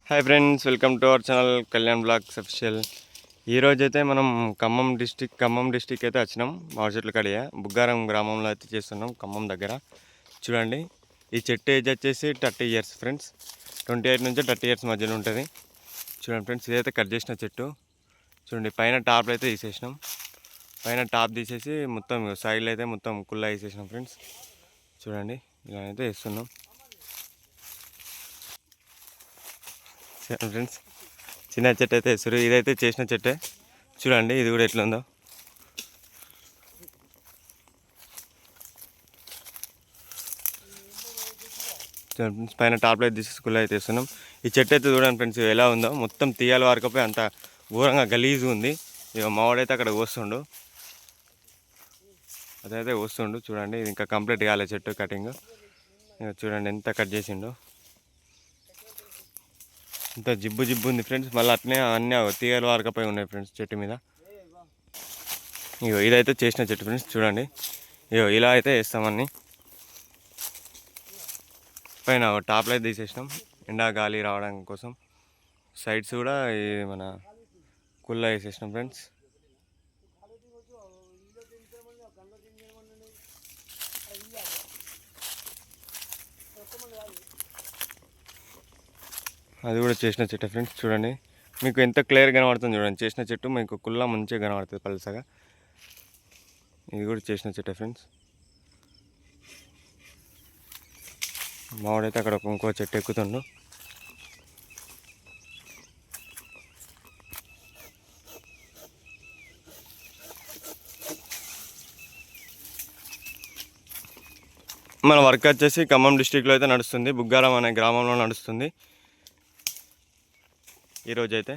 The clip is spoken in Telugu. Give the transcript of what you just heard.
Hi friends, welcome to our channel Kalyan blogs official. ఈరోజు అయితే మనం ఖమ్మం డిస్టిక్ అయితే వచ్చినాం. మామిడి చెట్ల కడియ బుగ్గారం గ్రామంలో అయితే చేస్తున్నాం, ఖమ్మం దగ్గర. చూడండి, ఈ చెట్టు ఏజ్ వచ్చేసి 30 ఇయర్స్ ఫ్రెండ్స్. 28 నుంచి 30 ఇయర్స్ మధ్యలో ఉంటుంది. చూడండి ఫ్రెండ్స్, ఇదైతే కట్ చేసిన చెట్టు. చూడండి, పైన టాప్ అయితే తీసేసినాం. పైన టాప్ తీసేసి మొత్తం సైడ్లో అయితే మొత్తం కుళ్ళ వేసేసినాం ఫ్రెండ్స్. చూడండి, ఇలా అయితే వేస్తున్నాం ఫ్రెండ్స్. చిన్న చెట్టు అయితే వేస్తారు. ఇదైతే చేసిన చెట్టే. చూడండి, ఇది కూడా ఎట్లా ఉందో. పైన టాప్ లైట్ తీసి స్కూల్ అయితే వేస్తున్నాం. ఈ చెట్టు అయితే చూడండి ఫ్రెండ్స్ ఎలా ఉందో. మొత్తం తీయాల వరకపోయి అంత ఘోరంగా గలీజ్ ఉంది. ఇక మావాడైతే అక్కడ వస్తుండు, అదైతే వస్తుండు. చూడండి, ఇది ఇంకా కంప్లీట్ కాలే చెట్టు కటింగ్. ఇక చూడండి ఎంత కట్ చేసిండు. ఇంత జిబ్బు ఉంది ఫ్రెండ్స్. మళ్ళీ అట్నే అన్నీ తీగల వరకపోయి ఉన్నాయి ఫ్రెండ్స్ చెట్టు మీద. ఇగో ఇదైతే చేసిన చెట్టు ఫ్రెండ్స్. చూడండి, ఇగో ఇలా అయితే వేస్తామని. పైన టాప్లో అయితే తీసేసినాం ఎండా గాలి రావడం కోసం. సైడ్స్ కూడా మన కుళ్ళ వేసేసినాం ఫ్రెండ్స్. అది కూడా చేసిన చెట్టు ఫ్రెండ్స్. చూడండి, మీకు ఎంత క్లియర్ కనబడుతుంది చూడండి. చేసిన చెట్టు మీకు కుళ్ళ మంచిగా కనబడుతుంది పలుసగా. ఇది కూడా చేసిన చెట్టు ఫ్రెండ్స్. మావాడైతే అక్కడ ఇంకో చెట్టు ఎక్కుతుండు. మన వర్క్ వచ్చేసి ఖమ్మం డిస్టిక్లో అయితే నడుస్తుంది, బుగ్గారం అనే గ్రామంలో నడుస్తుంది ఈరోజైతే.